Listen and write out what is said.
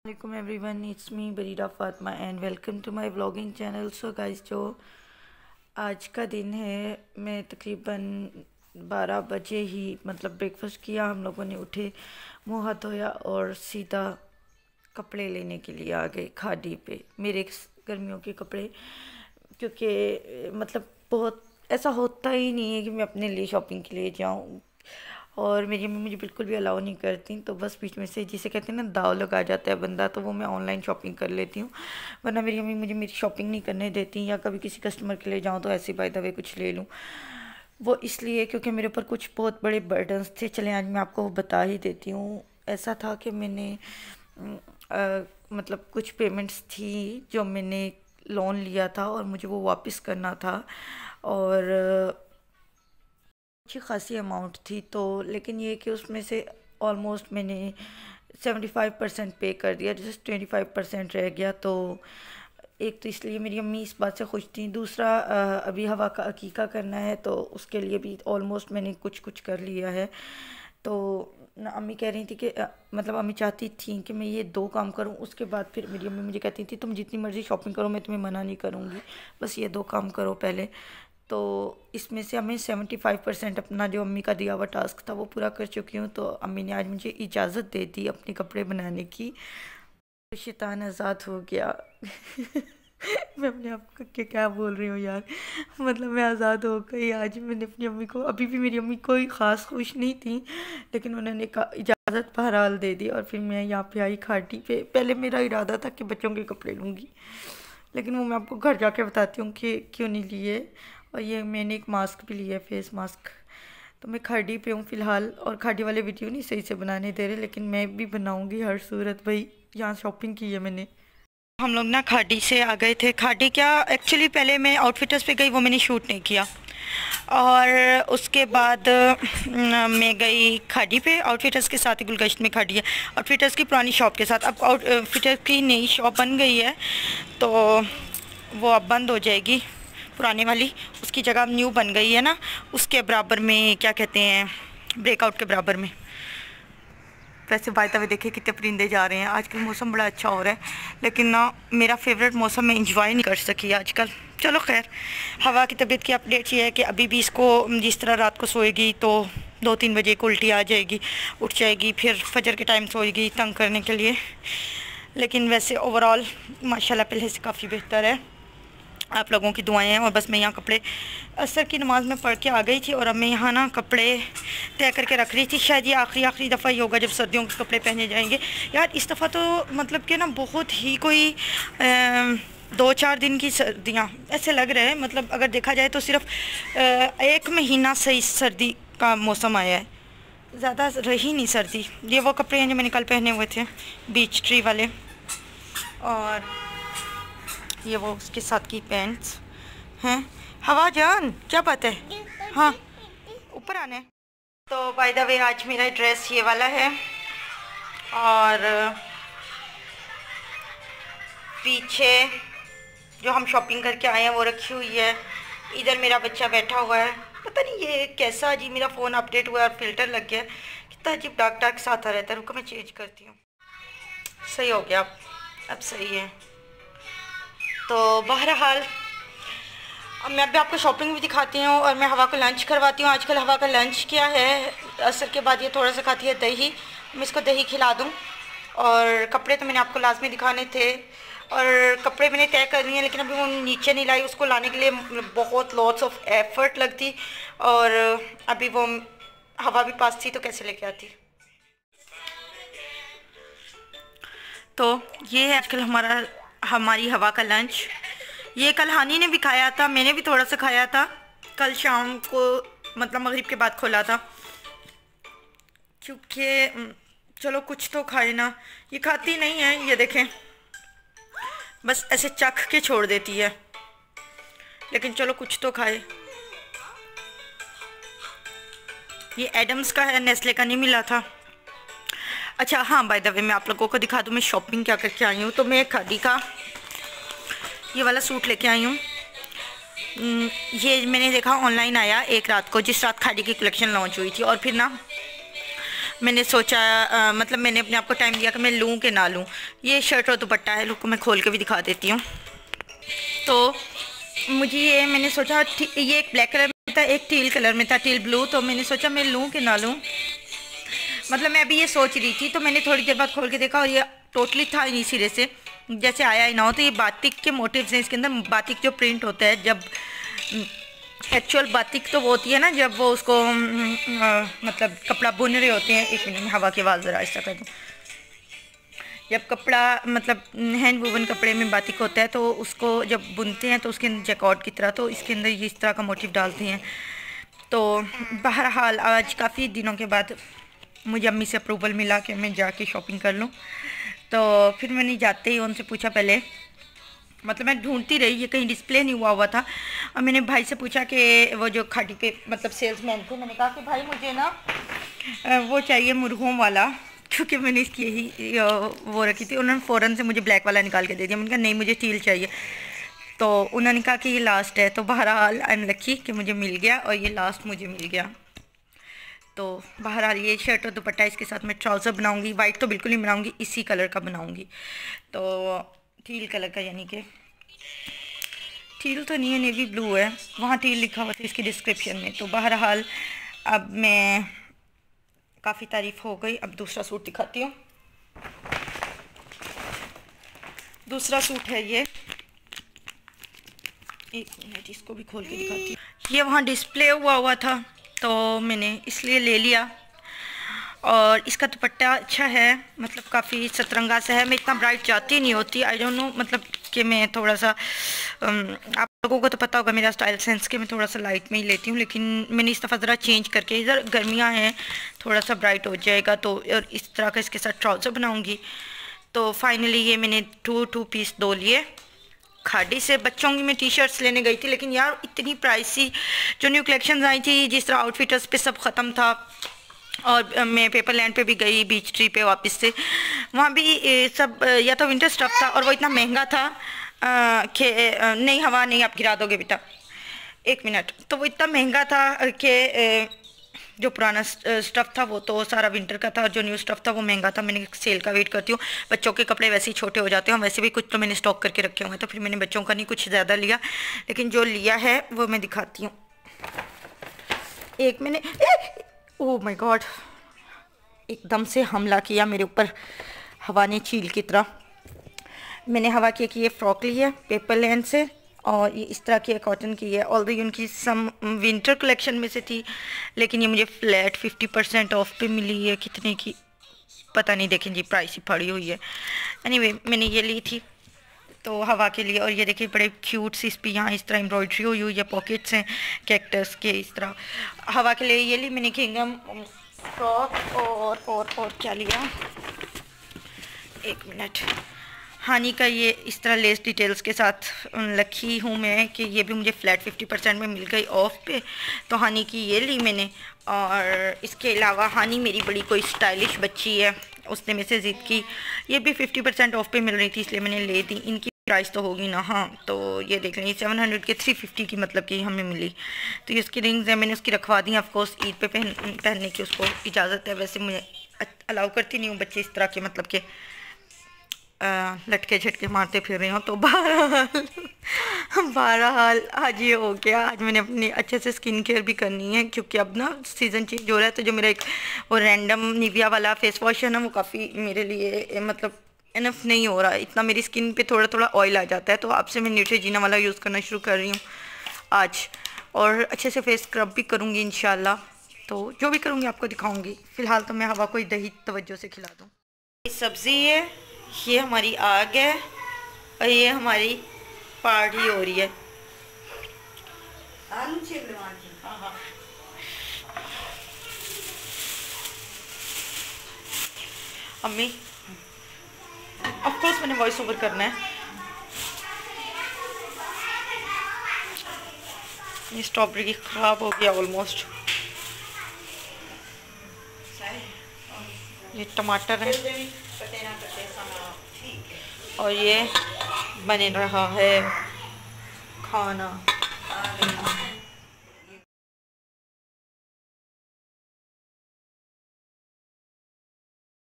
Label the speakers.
Speaker 1: Assalamualaikum everyone, it's me Barira Fatma and welcome to my vlogging channel. So guys, जो आज का दिन है, मैं तकरीबन 12 बजे ही ब्रेकफास्ट किया। हम लोगों ने उठे, मुँह हाथ धोया और सीधा कपड़े लेने के लिए आ गए खाड़ी पे। मेरे गर्मियों के कपड़े, क्योंकि बहुत ऐसा होता ही नहीं है कि मैं अपने लिए शॉपिंग के लिए जाऊँ, और मेरी मम्मी मुझे बिल्कुल भी अलाउ नहीं करती। तो बस बीच में से जिसे कहते हैं ना दाव लगा जाता है बंदा, तो वो मैं ऑनलाइन शॉपिंग कर लेती हूँ, वरना मेरी मम्मी मुझे मेरी शॉपिंग नहीं करने देती। या कभी किसी कस्टमर के लिए जाऊँ तो ऐसे बाय द वे कुछ ले लूँ, वो इसलिए क्योंकि मेरे ऊपर कुछ बहुत बड़े बर्डन्स थे। चलें आज मैं आपको बता ही देती हूँ। ऐसा था कि मैंने कुछ पेमेंट्स थी जो मैंने लोन लिया था और मुझे वो वापस करना था, और अच्छी खासी अमाउंट थी। तो लेकिन ये कि उसमें से ऑलमोस्ट मैंने 75% पे कर दिया, जैसे 25% रह गया। तो एक तो इसलिए मेरी अम्मी इस बात से खुश थी, दूसरा अभी हवा का अकीका करना है, तो उसके लिए भी ऑलमोस्ट मैंने कुछ कुछ कर लिया है। तो अम्मी कह रही थी कि अम्मी चाहती थी कि मैं ये 2 काम करूं। उसके बाद फिर मेरी अम्मी मुझे कहती थी तुम जितनी मर्ज़ी शॉपिंग करो, मैं तुम्हें मना नहीं करूंगी, बस ये 2 काम करो पहले। तो इसमें से हमें 75% अपना जो अम्मी का दिया हुआ टास्क था वो पूरा कर चुकी हूँ। तो अम्मी ने आज मुझे इजाज़त दे दी अपने कपड़े बनाने की, तो शैतान आज़ाद हो गया। मैं अपने आप को क्या बोल रही हूँ यार, मैं आज़ाद हो गई आज। मैंने अपनी अम्मी को, अभी भी मेरी अम्मी कोई ख़ास खुश नहीं थी, लेकिन उन्होंने इजाज़त बहरहाल दे दी। और फिर मैं यहाँ पे आई खाटी पे। पहले मेरा इरादा था कि बच्चों के कपड़े लूँगी, लेकिन वो मैं आपको घर जाके बताती हूँ कि क्यों नहीं लिए। और ये मैंने एक मास्क भी लिया है, फेस मास्क। तो मैं खाड़ी पे हूँ फ़िलहाल, और खाड़ी वाले वीडियो नहीं सही से बनाने दे रहे, लेकिन मैं भी बनाऊँगी हर सूरत। भाई यहाँ शॉपिंग की है मैंने। हम लोग ना खाड़ी से आ गए थे। खाड़ी क्या, एक्चुअली पहले मैं आउटफिटर्स पे गई, वो मैंने शूट नहीं किया। और उसके बाद मैं गई खाड़ी पे आउटफिटर्स के साथ ही। गुलगश्त में खाड़ी है आउटफिटर्स की पुरानी शॉप के साथ। अब आउटफिटर्स की नई शॉप बन गई है, तो वो अब बंद हो जाएगी पुराने वाली, उसकी जगह अब न्यू बन गई है ना, उसके बराबर में क्या कहते हैं, ब्रेकआउट के बराबर में। वैसे बाय द वे देखिए कितने परिंदे जा रहे हैं। आजकल मौसम बड़ा अच्छा हो रहा है, लेकिन ना मेरा फेवरेट मौसम मैं इंजॉय नहीं कर सकी आजकल। चलो खैर, हवा की तबीयत की अपडेट ये है कि अभी भी इसको जिस तरह रात को सोएगी तो 2-3 बजे को उल्टी आ जाएगी, उठ जाएगी, फिर फजर के टाइम सोएगी तंग करने के लिए। लेकिन वैसे ओवरऑल माशाल्लाह पहले से काफ़ी बेहतर है, आप लोगों की दुआएं हैं। और बस मैं यहाँ कपड़े असर की नमाज़ में पढ़ के आ गई थी, और अब मैं यहाँ ना कपड़े तय करके रख रही थी। शायद ये आखिरी दफ़ा ही होगा जब सर्दियों के कपड़े पहने जाएंगे। यार इस दफ़ा तो कि ना बहुत ही कोई 2-4 दिन की सर्दियाँ ऐसे लग रहे हैं। अगर देखा जाए तो सिर्फ 1 महीना सही सर्दी का मौसम आया है, ज़्यादा रही नहीं सर्दी। ये वो कपड़े हैं जो मैंने कल पहने हुए थे, बीच ट्री वाले, और ये वो उसके साथ की पैंट्स हैं। हवा जान क्या बात है, हाँ ऊपर आने। तो बाय द वे आज मेरा ड्रेस ये वाला है, और पीछे जो हम शॉपिंग करके आए हैं वो रखी हुई है। इधर मेरा बच्चा बैठा हुआ है, पता नहीं ये कैसा अजीब, मेरा फ़ोन अपडेट हुआ है और फिल्टर लग गया, कितना अजीब डार्क डार्क सा आता रहता है। रुको मैं चेंज करती हूँ। सही हो गया, अब सही है। तो बहरहाल अब मैं भी आपको शॉपिंग भी दिखाती हूँ, और मैं हवा को लंच करवाती हूँ। आजकल हवा का लंच क्या है, असर के बाद ये थोड़ा सा खाती है दही, मैं इसको दही खिला दूँ। और कपड़े तो मैंने आपको लाजमी दिखाने थे, और कपड़े मैंने तय कर लिए, लेकिन अभी वो नीचे नहीं लाई। उसको लाने के लिए बहुत लॉट्स ऑफ एफर्ट लगती, और अभी वो हवा भी पास थी तो कैसे लेके आती। तो ये है आजकल हमारी हवा का लंच। ये कल हानी ने भी खाया था, मैंने भी थोड़ा सा खाया था कल शाम को, मगरिब के बाद खोला था, क्योंकि चलो कुछ तो खाए ना। ये खाती नहीं है, ये देखें बस ऐसे चख के छोड़ देती है, लेकिन चलो कुछ तो खाए। ये एडम्स का है, नेस्ले का नहीं मिला था। अच्छा हाँ, बाय द वे मैं आप लोगों को दिखा दूँ मैं शॉपिंग क्या करके आई हूँ। तो मैं खादी का ये वाला सूट लेके आई हूँ। ये मैंने देखा ऑनलाइन आया एक रात को, जिस रात खादी की कलेक्शन लॉन्च हुई थी, और फिर ना मैंने सोचा मतलब मैंने अपने आप को टाइम दिया कि मैं लूँ कि ना लूँ। ये शर्ट और दुपट्टा है, लुक मैं खोल के भी दिखा देती हूँ। तो मुझे ये मैंने सोचा ये एक ब्लैक कलर में था, एक टील कलर में था, टील ब्लू। तो मैंने सोचा मैं लूँ कि ना लूँ, मतलब मैं अभी ये सोच रही थी। तो मैंने थोड़ी देर बाद खोल के देखा और ये टोटली था ही नहीं सिरे से, जैसे आया ही ना हो। तो ये बातिक के मोटिव्स हैं इसके अंदर। बातिक जो प्रिंट होता है, जब एक्चुअल बातिक तो वो होती है ना जब वो उसको मतलब कपड़ा बुन रहे होते हैं। एक मिनट, हवा की आवाज़ ज़रा ऐसा कर दूँ। जब कपड़ा मतलब हैंड वूवन कपड़े में बातिक होता है तो उसको जब बुनते हैं तो उसके अंदर जैकॉट की तरह, तो इसके अंदर ये इस तरह का मोटिव डालते हैं। तो बहरहाल आज काफ़ी दिनों के बाद मुझे अम्मी से अप्रूवल मिला कि मैं जाके शॉपिंग कर लूँ। तो फिर मैंने जाते ही उनसे पूछा पहले, मतलब मैं ढूंढती रही, ये कहीं डिस्प्ले नहीं हुआ था। और मैंने भाई से पूछा कि वो जो खाटी पे मतलब सेल्समैन थे, मैंने कहा कि भाई मुझे ना वो चाहिए मुर्गों वाला, क्योंकि मैंने इसकी यही वो रखी थी। उन्होंने फ़ौरन से मुझे ब्लैक वाला निकाल के दे दिया। मैंने कहा नहीं मुझे स्टील चाहिए। तो उन्होंने कहा कि ये लास्ट है। तो बहरहाल आई एम लकी कि मुझे मिल गया और ये लास्ट मुझे मिल गया। तो बहरहाल ये शर्ट और दुपट्टा, इसके साथ मैं ट्राउज़र बनाऊंगी। वाइट तो बिल्कुल नहीं बनाऊंगी, इसी कलर का बनाऊंगी। तो टील कलर का, यानी कि टील तो नहीं है, नेवी ब्लू है, वहाँ टील लिखा हुआ था इसकी डिस्क्रिप्शन में। तो बहरहाल अब मैं काफ़ी तारीफ़ हो गई। अब दूसरा सूट दिखाती हूँ। दूसरा सूट है ये, एक मिनट इसको भी खोल के दिखाती हूँ। ये वहाँ डिस्प्ले हुआ था तो मैंने इसलिए ले लिया। और इसका दुपट्टा अच्छा है, मतलब काफ़ी सतरंगा सा है। मैं इतना ब्राइट जाती नहीं होती, आई डोंट नो, मतलब कि मैं थोड़ा सा आप लोगों को तो पता होगा मेरा स्टाइल सेंस के, मैं थोड़ा सा लाइट में ही लेती हूँ। लेकिन मैंने इस दफ़ा ज़रा चेंज करके, इधर गर्मियाँ हैं थोड़ा सा ब्राइट हो जाएगा, तो और इस तरह का इसके साथ ट्राउज़र बनाऊँगी। तो फाइनली ये मैंने टू पीस दो लिए। खाड़ी से बच्चों की मैं टी शर्ट्स लेने गई थी, लेकिन यार इतनी प्राइसी, जो न्यू कलेक्शंस आई थी, जिस तरह आउटफिटर्स पे सब ख़त्म था। और मैं पेपर लैंड पे भी गई, बीच ट्री पे वापस से, वहाँ भी सब या तो विंटर स्टफ़ था और वो इतना महंगा था कि नहीं, हवा नहीं, आप गिरा दोगे बेटा, एक मिनट। तो वो इतना महंगा था कि जो पुराना स्टफ़ था वो तो सारा विंटर का था, और जो न्यू स्टफ़ था वो महंगा था। मैंने सेल का वेट करती हूँ। बच्चों के कपड़े वैसे ही छोटे हो जाते हैं, वैसे भी कुछ तो मैंने स्टॉक करके रखे होंगे, तो फिर मैंने बच्चों का नहीं कुछ ज़्यादा लिया, लेकिन जो लिया है वो मैं दिखाती हूँ। एक मैंने ओह माय गॉड, एकदम से हमला किया मेरे ऊपर हवा ने, चील की तरह। मैंने हवा की कि ये फ्रॉक ली है पेपर लैंड से, और ये इस तरह की है, कॉटन की है। ऑल्दो उनकी सम विंटर कलेक्शन में से थी, लेकिन ये मुझे फ्लैट 50% ऑफ पे मिली है। कितने की पता नहीं, देखें जी प्राइस ही पड़ी हुई है। एनीवे मैंने ये ली थी तो हवा के लिए। और ये देखिए बड़े क्यूट सी इस पर यहाँ इस तरह एम्ब्रॉयड्री हुई हुई है, पॉकेट्स हैं कैक्टस के इस तरह। हवा के लिए ये ली मैंने किंगम फ्रॉक। और क्या लिया, एक मिनट, हानी का ये इस तरह लेस डिटेल्स के साथ रखी हूँ मैं कि ये भी मुझे फ्लैट 50% में मिल गई ऑफ पे, तो हानी की ये ली मैंने। और इसके अलावा हानी मेरी बड़ी कोई स्टाइलिश बच्ची है, उसने मेरे से ज़िद की, ये भी 50% ऑफ पे मिल रही थी इसलिए मैंने ले दी। इनकी प्राइस तो होगी ना, हाँ, तो ये देख लें 700 के 350 की मतलब कि हमें मिली। तो ये उसकी रिंग्स हैं, मैंने उसकी रखवा दी। ऑफकोर्स ईद पे पहनने की उसको इजाज़त है, वैसे मुझे अलाउ करती नहीं हूँ बच्चे इस तरह के, मतलब कि लटके झटके मारते फिर रहे हो। तो बहरहाल आज ये हो गया। आज मैंने अपनी अच्छे से स्किन केयर भी करनी है, क्योंकि अब ना सीज़न चेंज हो रहा है। तो जो मेरा एक वो रैंडम निविया वाला फेस वॉश है ना, वो काफ़ी मेरे लिए मतलब इनफ नहीं हो रहा है। इतना मेरी स्किन पे थोड़ा थोड़ा ऑयल आ जाता है। तो आपसे मैं न्यूट्रीजीना वाला यूज़ करना शुरू कर रही हूँ आज, और अच्छे से फेस स्क्रब भी करूँगी इंशाल्लाह। तो जो भी करूँगी आपको दिखाऊँगी। फ़िलहाल तो मैं हवा को दही तवज्जो से खिला दूँ। ये सब्ज़ी है, ये हमारी आग है, और ये हमारी पार्टी हो रही है। अम्मी ऑफकोर्स मैंने वॉइस ओवर करना है। ये स्ट्रॉबेरी ख़राब हो गया ऑलमोस्ट। ये टमाटर है, और ये बन रहा है खाना।